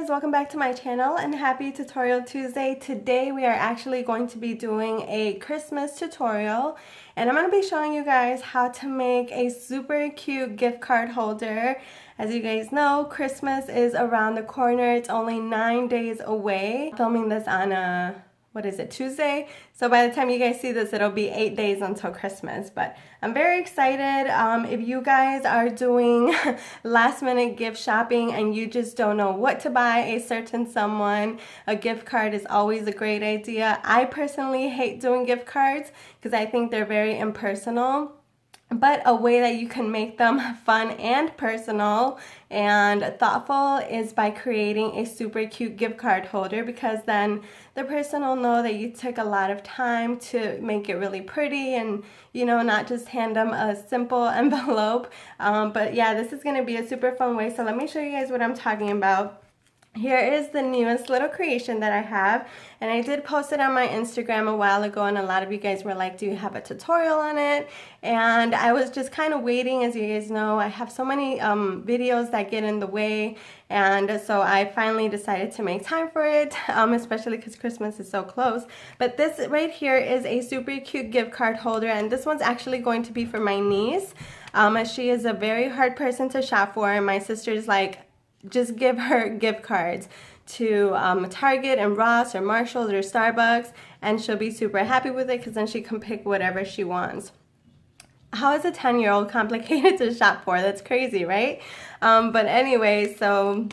guys, welcome back to my channel and happy Tutorial Tuesday. Today we are actually going to be doing a Christmas tutorial and I'm going to be showing you guys how to make a super cute gift card holder. As you guys know, Christmas is around the corner. It's only 9 days away. I'm filming this on Tuesday? So by the time you guys see this, it'll be 8 days until Christmas. But I'm very excited. If you guys are doing last minute gift shopping and you just don't know what to buy a certain someone, a gift card is always a great idea. I personally hate doing gift cards because I think they're very impersonal. But a way that you can make them fun and personal and thoughtful is by creating a super cute gift card holder, because then the person will know that you took a lot of time to make it really pretty and, you know, not just hand them a simple envelope. But yeah, this is going to be a super fun way. So let me show you guys what I'm talking about. Here is the newest little creation that I have, and I did post it on my Instagram a while ago, and a lot of you guys were like, do you have a tutorial on it? And I was just kind of waiting. As you guys know, I have so many videos that get in the way, and so I finally decided to make time for it, especially because Christmas is so close. But this right here is a super cute gift card holder, and this one's actually going to be for my niece. She is a very hard person to shop for, and my sister's like, just give her gift cards to Target and Ross or Marshalls or Starbucks, and she'll be super happy with it because then she can pick whatever she wants. How is a 10-year-old complicated to shop for? That's crazy, right? But anyway, so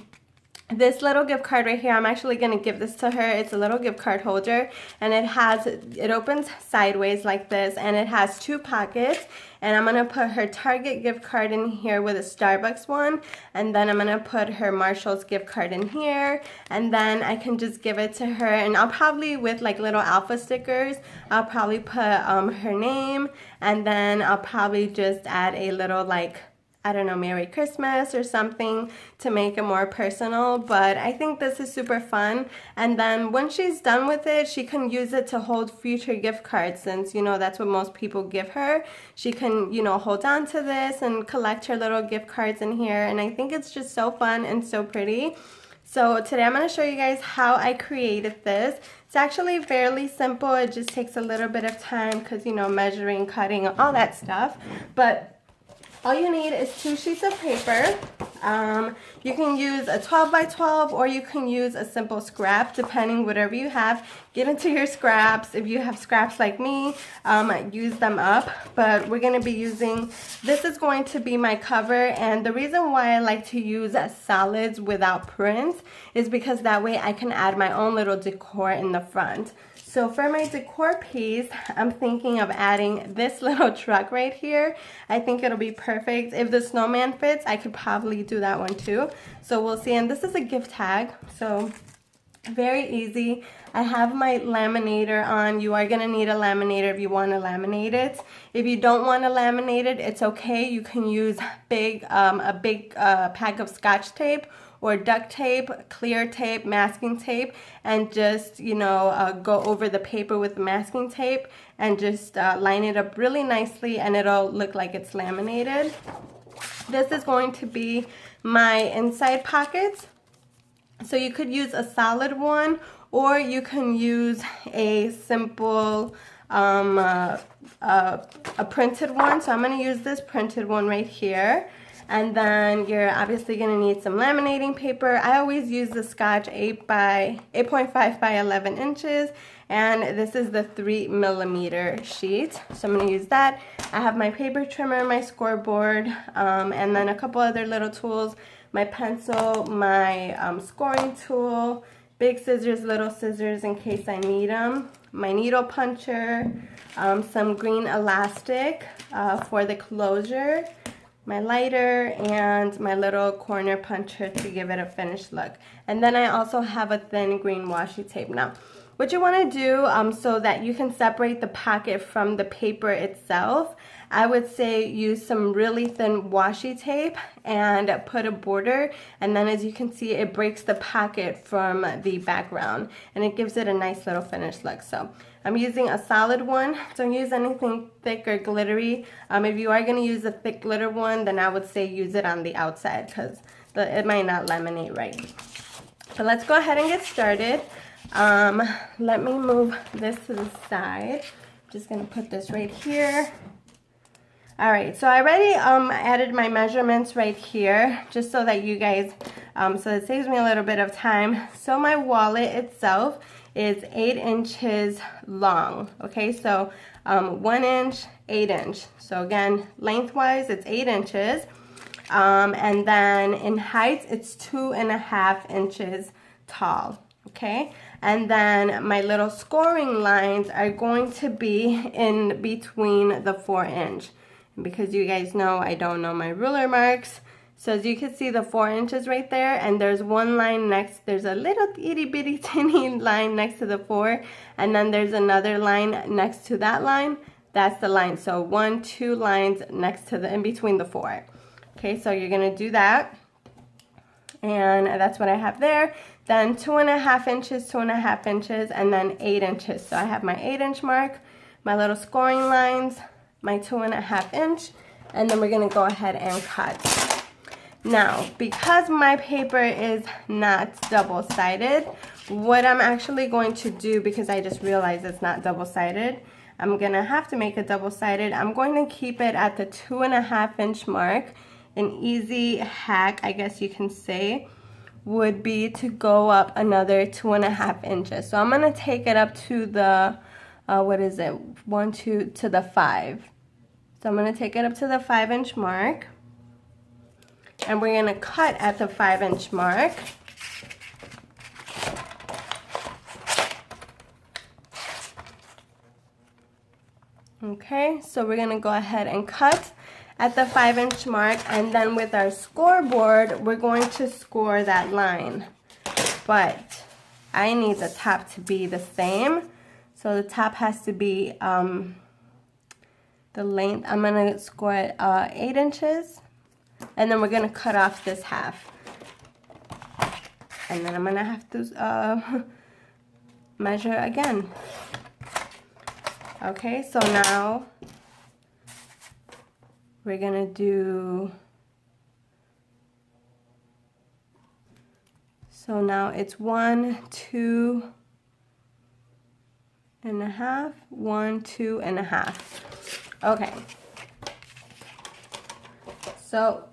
this little gift card right here, I'm actually going to give this to her. It's a little gift card holder, and it opens sideways like this, and it has 2 pockets. And I'm going to put her Target gift card in here with a Starbucks one, and then I'm going to put her Marshall's gift card in here, and then I can just give it to her. And I'll probably, with like little alpha stickers, I'll probably put her name, and then I'll probably just add a little, like, I don't know, Merry Christmas or something to make it more personal. But I think this is super fun. And then when she's done with it, she can use it to hold future gift cards, since, you know, that's what most people give her. She can, you know, hold on to this and collect her little gift cards in here. And I think it's just so fun and so pretty. So today I'm going to show you guys how I created this. It's actually fairly simple. It just takes a little bit of time because, you know, measuring, cutting, all that stuff. But all you need is 2 sheets of paper. You can use a 12 by 12 or you can use a simple scrap, depending whatever you have. Get into your scraps. If you have scraps like me, use them up. But we're going to be using, this is going to be my cover, and the reason why I like to use solids without prints is because that way I can add my own little decor in the front. So for my decor piece, I'm thinking of adding this little truck right here. I think it'll be perfect. If the snowman fits, I could probably do that one too. So we'll see. And this is a gift tag, so very easy. I have my laminator on. You are going to need a laminator if you want to laminate it. If you don't want to laminate it, it's okay. You can use a big pack of Scotch tape or duct tape, clear tape, masking tape, and just, you know, go over the paper with the masking tape and just line it up really nicely, and it'll look like it's laminated. This is going to be my inside pockets. So you could use a solid one, or you can use a simple a printed one. So I'm going to use this printed one right here. And then you're obviously going to need some laminating paper. I always use the Scotch 8.5 by 11 inches. And this is the 3mm sheet. So I'm going to use that. I have my paper trimmer, my scoreboard, and then a couple other little tools. My pencil, my scoring tool, big scissors, little scissors in case I need them, my needle puncher, some green elastic for the closure, my lighter, and my little corner puncher to give it a finished look. And then I also have a thin green washi tape. Now, what you want to do so that you can separate the pocket from the paper itself, I would say use some really thin washi tape and put a border, and then as you can see, it breaks the pocket from the background and it gives it a nice little finished look. So I'm using a solid one. Don't use anything thick or glittery. If you are going to use a thick glitter one, then I would say use it on the outside because it might not laminate right. But let's go ahead and get started. Let me move this to the side. I'm just gonna put this right here. All right, so I already added my measurements right here, just so that you guys, so it saves me a little bit of time. So my wallet itself is 8 inches long, okay? So 1 inch, 8 inch. So again, lengthwise, it's 8 inches. And then in height, it's 2.5 inches tall, okay? And then my little scoring lines are going to be in between the 4 inch. Because you guys know I don't know my ruler marks. So as you can see the 4 inches right there, and there's one line next, there's a little itty bitty tiny line next to the 4, and then there's another line next to that line. That's the line. So 1, 2 lines next to the, in between the 4. Okay, so you're gonna do that. And that's what I have there. Then 2.5 inches, 2.5 inches, and then 8 inches. So I have my 8 inch mark, my little scoring lines, my 2.5 inch, and then we're gonna go ahead and cut. Now, because my paper is not double-sided, what I'm actually going to do, because I just realized it's not double-sided, I'm gonna have to make it double-sided. I'm going to keep it at the 2.5 inch mark. An easy hack, I guess you can say, would be to go up another 2.5 inches. So I'm gonna take it up to the what is it, 1, 2, to the 5. So I'm going to take it up to the 5 inch mark, and we're going to cut at the 5 inch mark. Okay, so we're going to go ahead and cut at the 5 inch mark, and then with our scoreboard, we're going to score that line. But I need the top to be the same. So the top has to be the length. I'm going to score it 8 inches. And then we're going to cut off this half. And then I'm going to have to measure again. Okay, so now we're going to do... So now it's 1, 2... and a half, 1, 2 and a half. Okay. So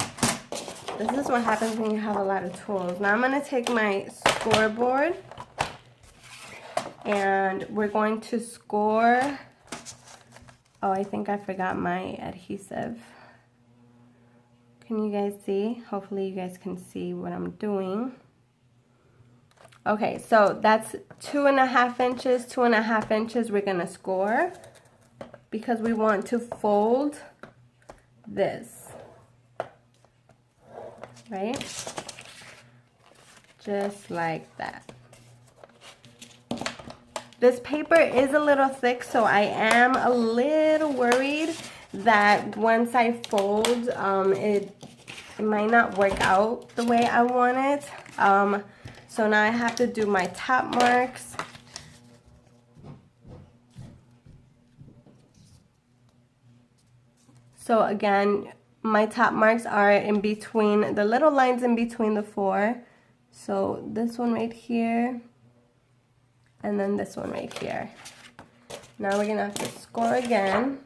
this is what happens when you have a lot of tools. Now I'm going to take my scoreboard, and we're going to score. Oh, I think I forgot my adhesive. Can you guys see? Hopefully you guys can see what I'm doing. Okay, so that's 2.5 inches, 2.5 inches we're gonna score, because we want to fold this, right? Just like that. This paper is a little thick, so I am a little worried that once I fold, it might not work out the way I want it. So now I have to do my top marks. So again, my top marks are in between, the little lines in between the 4. So this one right here, and then this one right here. Now we're gonna have to score again.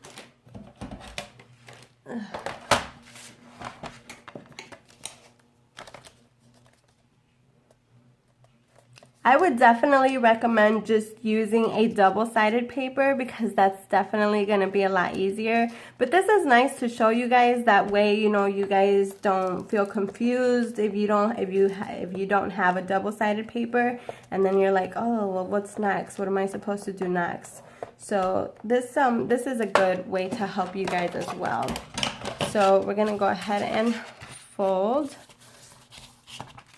I would definitely recommend just using a double-sided paper, because that's definitely going to be a lot easier. But this is nice to show you guys, that way, you know, you guys don't feel confused if you don't have a double-sided paper, and then you're like, oh, well, what's next? What am I supposed to do next? So this is a good way to help you guys as well. So we're going to go ahead and fold,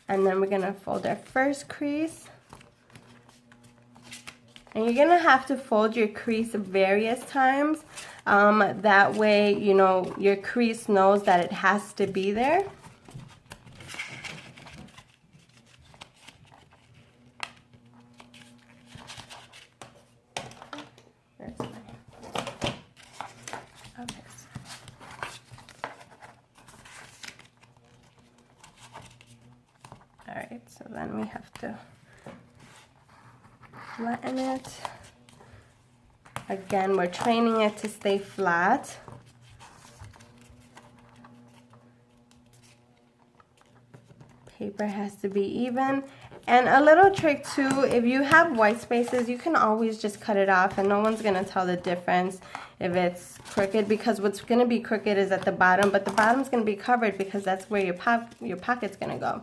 and then we're going to fold our first crease. And you're gonna have to fold your crease various times. That way, you know, your crease knows that it has to be there. Alright, so then we have to flatten it. Again, we're training it to stay flat. Paper has to be even. And a little trick too, if you have white spaces, you can always just cut it off and no one's gonna tell the difference if it's crooked, because what's gonna be crooked is at the bottom, but the bottom's gonna be covered because that's where your pocket's gonna go.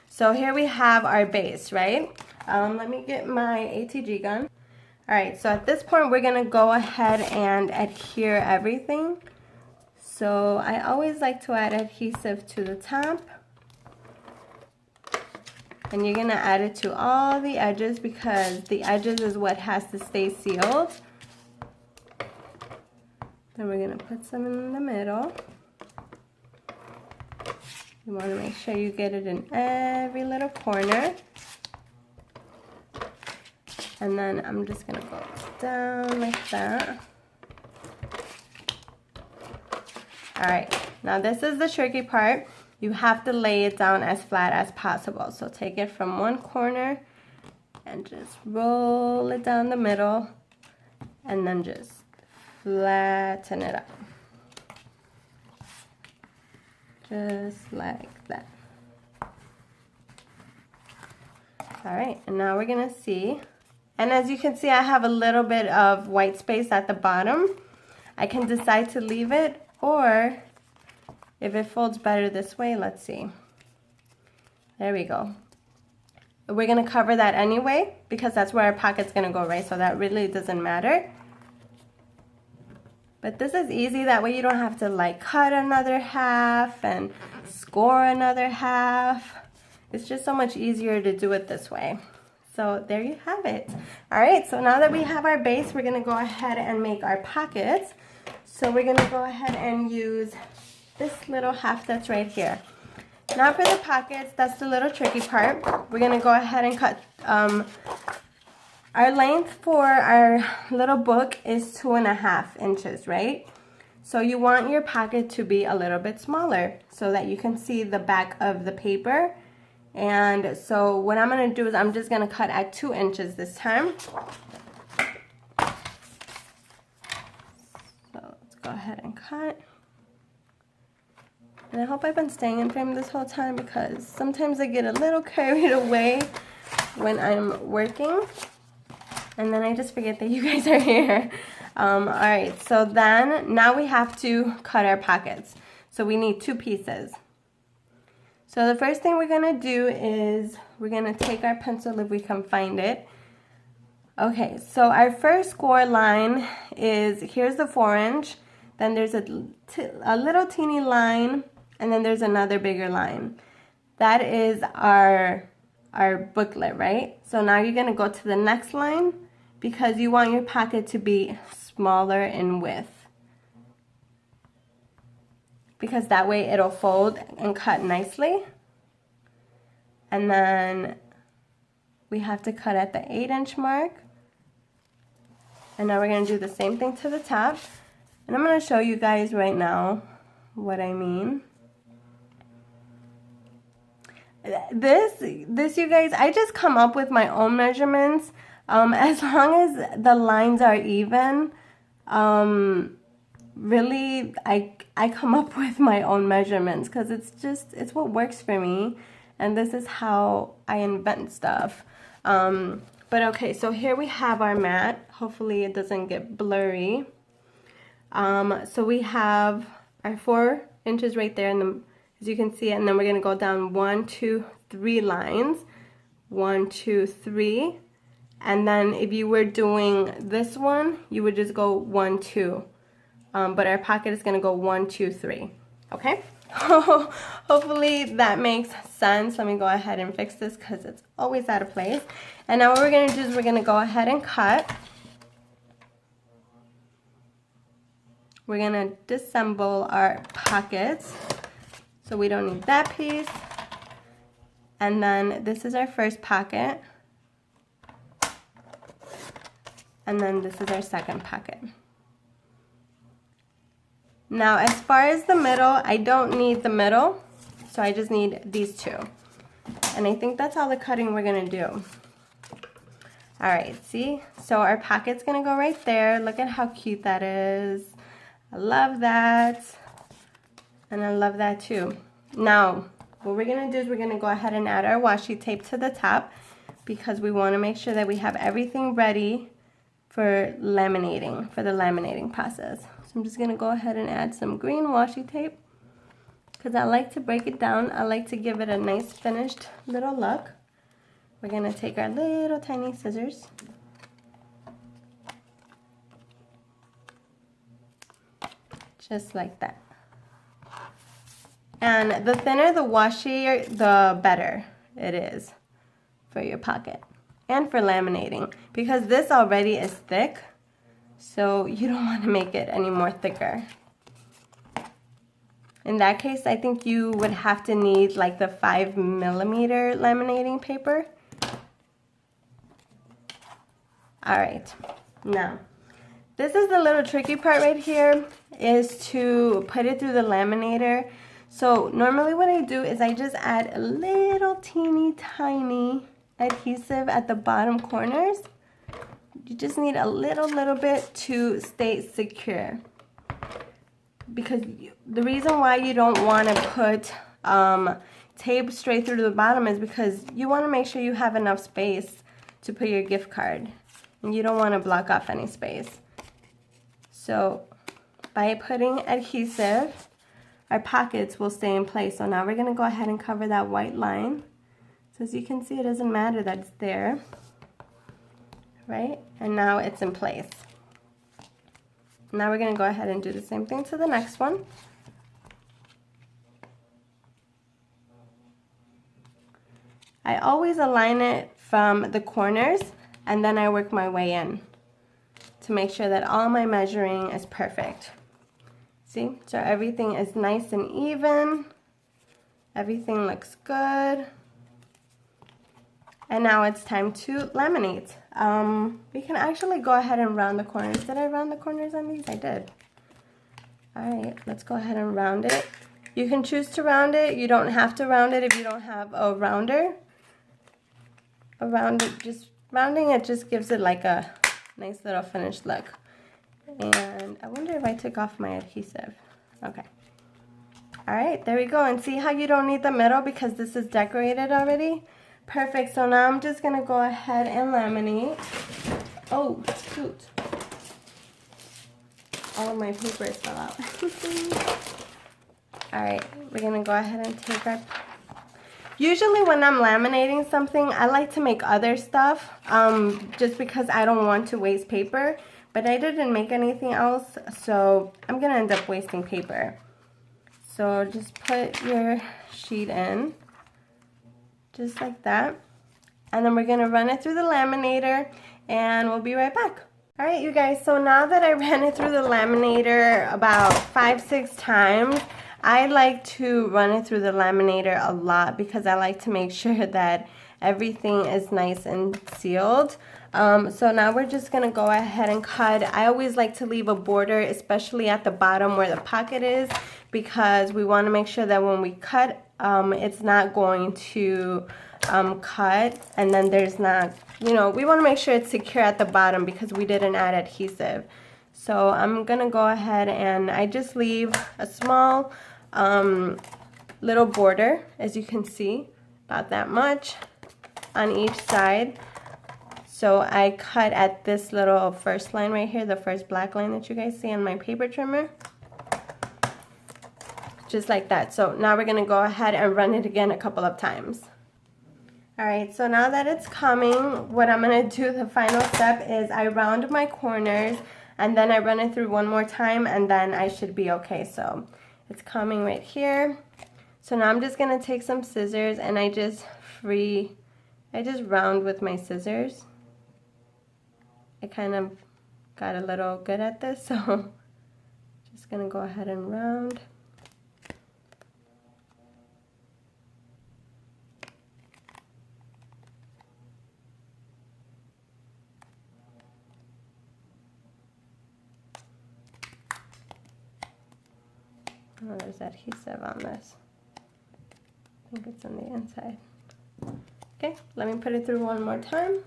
So here we have our base, right? Let me get my ATG gun. All right, so at this point, we're gonna go ahead and adhere everything. So I always like to add adhesive to the top. And you're gonna add it to all the edges because the edges is what has to stay sealed. Then we're gonna put some in the middle. You wanna make sure you get it in every little corner. And then I'm just gonna go down like that. All right, now this is the tricky part. You have to lay it down as flat as possible. So take it from one corner and just roll it down the middle and then just flatten it up. Just like that. All right, and now we're gonna see. And as you can see, I have a little bit of white space at the bottom. I can decide to leave it, or if it folds better this way, let's see. There we go. We're gonna cover that anyway because that's where our pocket's gonna go, right? So that really doesn't matter. But this is easy, that way you don't have to like cut another half and score another half. It's just so much easier to do it this way. So there you have it. All right, so now that we have our base, we're gonna go ahead and make our pockets. So we're gonna go ahead and use this little half that's right here. Now for the pockets, that's the little tricky part. We're gonna go ahead and cut, our length for our little book is 2.5 inches, right? So you want your pocket to be a little bit smaller so that you can see the back of the paper. And so what I'm gonna do is I'm just gonna cut at 2 inches this time. So let's go ahead and cut. And I hope I've been staying in frame this whole time because sometimes I get a little carried away when I'm working. And then I just forget that you guys are here. All right, so then now we have to cut our pockets. So we need 2 pieces. So the first thing we're gonna do is we're gonna take our pencil if we can find it. Okay, so our first score line is, here's the 4-inch, then there's a little teeny line, and then there's another bigger line. That is our booklet, right? So now you're gonna go to the next line because you want your pocket to be smaller in width. Because that way it'll fold and cut nicely. And then we have to cut at the 8-inch mark. And now we're gonna do the same thing to the top. And I'm gonna show you guys right now what I mean. This you guys, I just come up with my own measurements. As long as the lines are even, really I come up with my own measurements because it's what works for me, and this is how I invent stuff. But okay, so here we have our mat. Hopefully it doesn't get blurry. So we have our 4 inches right there, and as you can see, and then we're gonna go down 1, 2, 3 lines. 1, 2, 3. And then if you were doing this one, you would just go 1, 2. But our pocket is gonna go 1, 2, 3. Okay? Hopefully that makes sense. Let me go ahead and fix this because it's always out of place. And now what we're gonna do is we're gonna go ahead and cut. We're gonna disassemble our pockets. So we don't need that piece. And then this is our first pocket. And then this is our second pocket. Now as far as the middle, I don't need the middle, so I just need these 2. And I think that's all the cutting we're gonna do. All right, see? So our pocket's gonna go right there. Look at how cute that is. I love that. And I love that too. Now, what we're gonna do is we're gonna go ahead and add our washi tape to the top because we wanna make sure that we have everything ready for laminating, for the laminating process. So I'm just gonna go ahead and add some green washi tape because I like to break it down. I like to give it a nice finished little look. We're gonna take our little tiny scissors. Just like that. And the thinner the washi, the better it is for your pocket and for laminating, because this already is thick, so you don't want to make it any more thicker. In that case, I think you would have to need like the 5mm laminating paper. All right, now this is the little tricky part right here, is to put it through the laminator. So normally what I do is I just add a little teeny tiny adhesive at the bottom corners. You just need a little bit to stay secure. Because the reason why you don't want to put tape straight through to the bottom is because you want to make sure you have enough space to put your gift card. And you don't want to block off any space. So by putting adhesive, our pockets will stay in place. So now we're going to go ahead and cover that white line. So as you can see, it doesn't matter that it's there, right? And now it's in place. Now we're going to go ahead and do the same thing to the next one. I always align it from the corners and then I work my way in to make sure that all my measuring is perfect. See, so everything is nice and even. Everything looks good. And now it's time to laminate. We can actually go ahead and round the corners. Did I round the corners on these? I did. All right, let's go ahead and round it. You can choose to round it. You don't have to round it if you don't have a rounder. Rounding it just gives it like a nice little finished look. And I wonder if I took off my adhesive. Okay. All right, there we go. And see how you don't need the middle because this is decorated already? Perfect. So now I'm just going to go ahead and laminate. Oh, shoot. All of my papers fell out. All right, we're going to go ahead and take our... Usually when I'm laminating something, I like to make other stuff just because I don't want to waste paper. But I didn't make anything else, so I'm going to end up wasting paper. So just put your sheet in, just like that. And then we're going to run it through the laminator, and we'll be right back. All right, you guys, so now that I ran it through the laminator about 5-6 times, I like to run it through the laminator a lot because I like to make sure that everything is nice and sealed. So now we're just going to go ahead and cut. I always like to leave a border, especially at the bottom where the pocket is, because we want to make sure that when we cut, it's not going to cut and then there's not, you know, we want to make sure it's secure at the bottom because we didn't add adhesive. So I'm going to go ahead and I just leave a small little border, as you can see, about that much on each side. So I cut at this little first line right here, the first black line that you guys see on my paper trimmer. Just like that. So now we're going to go ahead and run it again a couple of times. Alright, so now that it's coming, what I'm going to do, the final step, is I round my corners and then I run it through one more time and then I should be okay. So it's coming right here. So now I'm just going to take some scissors and I just round with my scissors. I kind of got a little good at this, so just going to go ahead and round. Oh, there's adhesive on this. I think it's on the inside. Okay, let me put it through one more time.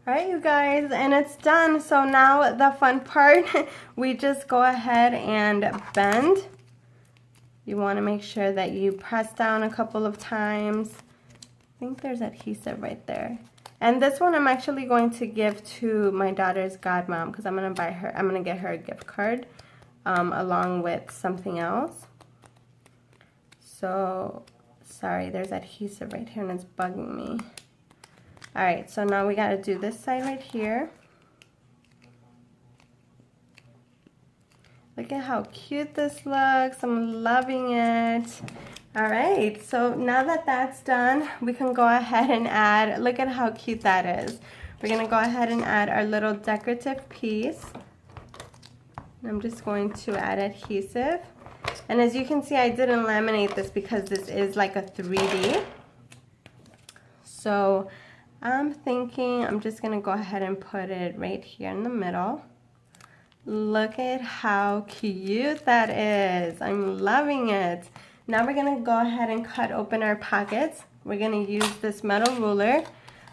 Alright, you guys, and it's done. So now the fun part, we just go ahead and bend. You want to make sure that you press down a couple of times. I think there's adhesive right there. And this one I'm actually going to give to my daughter's godmom because I'm going to get her a gift card along with something else. So, sorry, there's adhesive right here and it's bugging me. Alright, so now we got to do this side right here. Look at how cute this looks. I'm loving it. Alright, so now that that's done, we can go ahead and add, look at how cute that is. We're going to go ahead and add our little decorative piece. I'm just going to add adhesive. And as you can see, I didn't laminate this because this is like a 3D. So I'm thinking I'm just going to go ahead and put it right here in the middle. Look at how cute that is. I'm loving it. Now we're going to go ahead and cut open our pockets. We're going to use this metal ruler.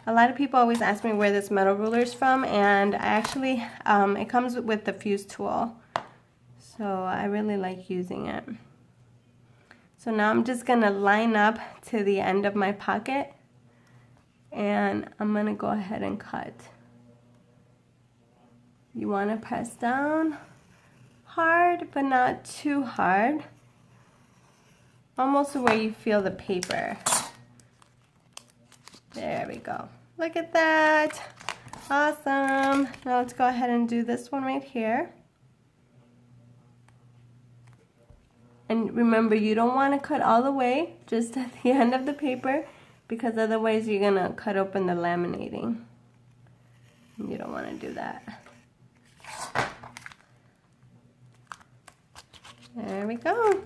A lot of people always ask me where this metal ruler is from, and I actually, it comes with the fuse tool. So I really like using it. So now I'm just going to line up to the end of my pocket, and I'm going to go ahead and cut. You want to press down hard, but not too hard. Almost where you feel the paper. There we go. Look at that. Awesome. Now let's go ahead and do this one right here. And remember, you don't want to cut all the way, just at the end of the paper, because otherwise you're going to cut open the laminating. You don't want to do that. There we go.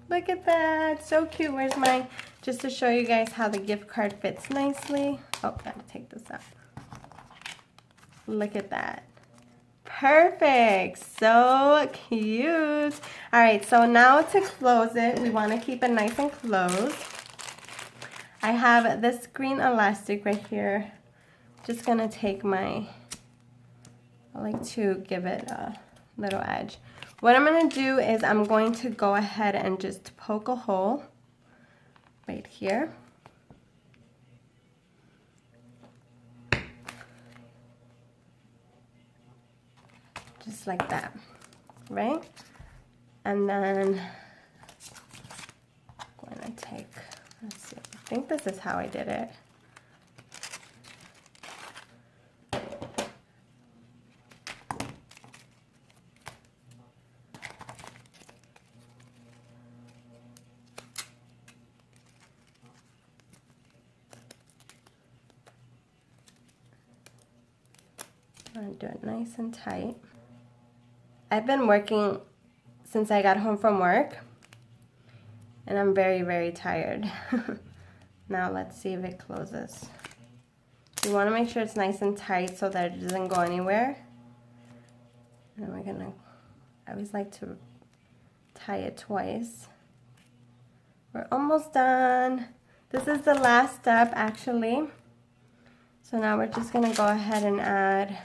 Look at that. So cute. Where's my, just to show you guys how the gift card fits nicely. Oh, gotta take this out. Look at that. Perfect. So cute. Alright, so now to close it, we want to keep it nice and closed. I have this green elastic right here. Just gonna take my, I like to give it a little edge. What I'm going to do is I'm going to go ahead and just poke a hole right here. Just like that, right? And then I'm going to take, let's see, I think this is how I did it. I'm going to do it nice and tight. I've been working since I got home from work, and I'm very, very tired. Now let's see if it closes. You want to make sure it's nice and tight so that it doesn't go anywhere. And we're going to, I always like to tie it twice. We're almost done. This is the last step actually. So now we're just going to go ahead and add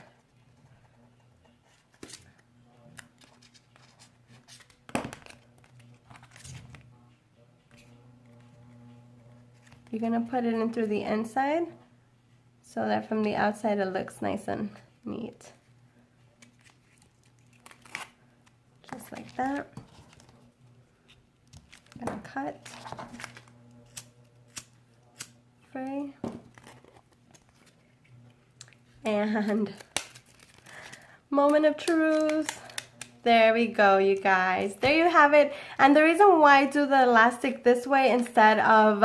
you're going to put it in through the inside so that from the outside it looks nice and neat. Just like that. I'm going to cut. Free. And moment of truth. There we go, you guys. There you have it. And the reason why I do the elastic this way instead of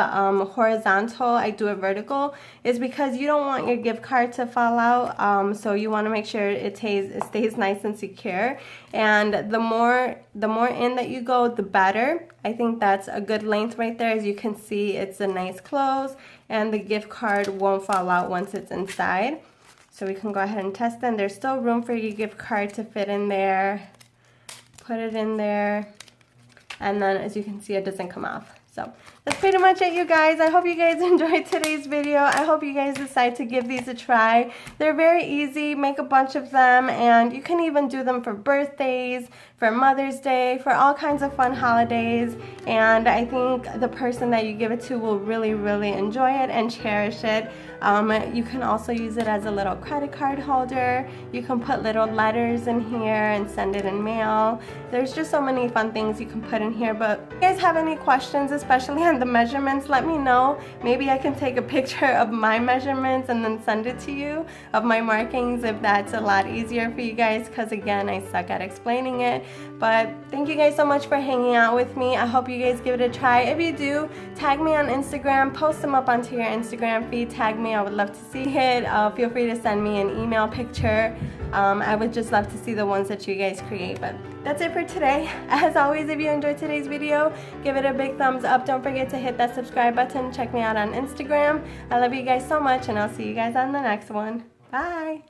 horizontal, I do it vertical, is because you don't want your gift card to fall out. So you want to make sure it stays nice and secure. And the more in that you go, the better. I think that's a good length right there. As you can see, it's a nice close, and the gift card won't fall out once it's inside. So we can go ahead and test them. There's still room for your gift card to fit in there. Put it in there, and then as you can see, it doesn't come off. So that's pretty much it, you guys. I hope you guys enjoyed today's video. I hope you guys decide to give these a try. They're very easy. Make a bunch of them, and you can even do them for birthdays, for Mother's Day, for all kinds of fun holidays. And I think the person that you give it to will really, really enjoy it and cherish it. You can also use it as a little credit card holder. You can put little letters in here and send it in mail. There's just so many fun things you can put in here. But if you guys have any questions, especially on the measurements, let me know. Maybe I can take a picture of my measurements and then send it to you, of my markings, if that's a lot easier for you guys, because again, I suck at explaining it. But thank you guys so much for hanging out with me. I hope you guys give it a try. If you do, tag me on Instagram, post them up onto your Instagram feed, tag me. I would love to see it. Feel free to send me an email picture. I would just love to see the ones that you guys create. But that's it for today. As always, if you enjoyed today's video, give it a big thumbs up. Don't forget to hit that subscribe button. Check me out on Instagram. I love you guys so much, and I'll see you guys on the next one. Bye!